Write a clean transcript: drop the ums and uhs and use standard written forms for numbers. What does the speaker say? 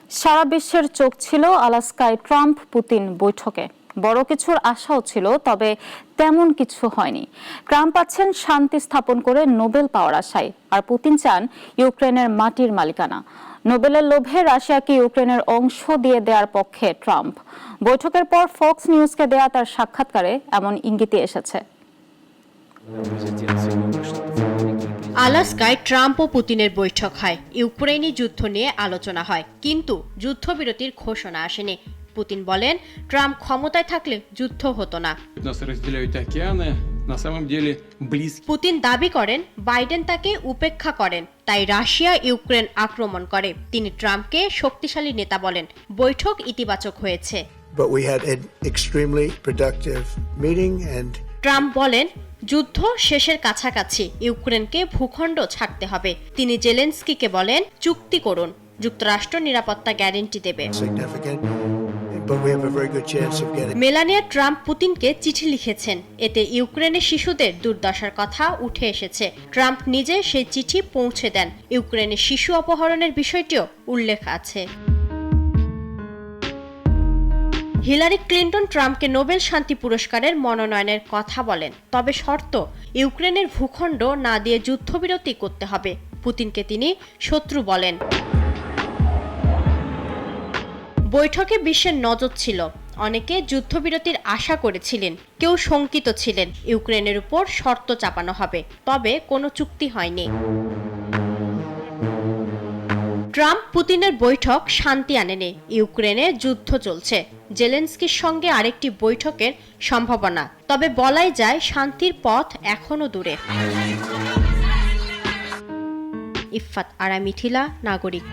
সারা বিশ্বের চোখ ছিল আলাস্কায় ট্রাম্প পুতিন বৈঠকে। বড় কিছুর আশাও ছিল, তবে তেমন কিছু হয়নি। ট্রাম্প আছেন শান্তি স্থাপন করে নোবেল পাওয়ার আশায়, আর পুতিন চান ইউক্রেনের মাটির মালিকানা। নোবেলের লোভে রাশিয়াকে ইউক্রেনের অংশ দিয়ে দেওয়ার পক্ষে ট্রাম্প। বৈঠকের পর ফক্স নিউজকে দেয়া তার সাক্ষাৎকারে এমন ইঙ্গিতে এসেছে। আলাস্কায় ট্রাম্প ও পুতিনের বৈঠক হয়। ইউক্রেনি যুদ্ধ নিয়ে আলোচনা হয়, কিন্তু যুদ্ধবিরতির ঘোষণা আসেনি। পুতিন বলেন, ট্রাম্প ক্ষমতায় থাকলে যুদ্ধ হতো না। পুতিন দাবি করেন বাইডেন তাকে উপেক্ষা করেন, তাই রাশিয়া ইউক্রেন আক্রমণ করে। তিনি ট্রাম্পকে শক্তিশালী নেতা বলেন। বৈঠক ইতিবাচক হয়েছে। ট্রাম্প বলেন, যুদ্ধ শেষের কাছাকাছি, ইউক্রেনকে ভূখণ্ড ছাড়তে হবে। তিনি জেলেনস্কিকে বলেন, চুক্তি করুন, যুক্তরাষ্ট্র নিরাপত্তা গ্যারান্টি দেবে। মেলানিয়া ট্রাম্প পুতিনকে চিঠি লিখেছেন। এতে ইউক্রেনের শিশুদের দুর্দশার কথা উঠে এসেছে। ট্রাম্প নিজে সেই চিঠি পৌঁছে দেন। ইউক্রেনের শিশু অপহরণের বিষয়টিও উল্লেখ আছে। হিলারি ক্লিন্টন ট্রাম্পকে নোবেল শান্তি পুরস্কারের মনোনয়নের কথা বলেন, তবে শর্ত, ইউক্রেনের ভূখণ্ড না দিয়ে যুদ্ধবিরতি করতে হবে। পুতিনকে তিনি শত্রু বলেন। বৈঠকে বিশ্বের নজর ছিল। অনেকে যুদ্ধবিরতির আশা করেছিলেন, কেউ শঙ্কিত ছিলেন ইউক্রেনের উপর শর্ত চাপানো হবে, তবে কোনো চুক্তি হয়নি। ট্রাম্প পুতিনের বৈঠক শান্তি আনেনি। ইউক্রেনে যুদ্ধ চলছে। জেলেনস্কির সঙ্গে আরেকটি বৈঠকের সম্ভাবনা, তবে বলাই যায় শান্তির পথ এখনো দূরে। ইফফাত আরা মিথিলা, নাগরিক।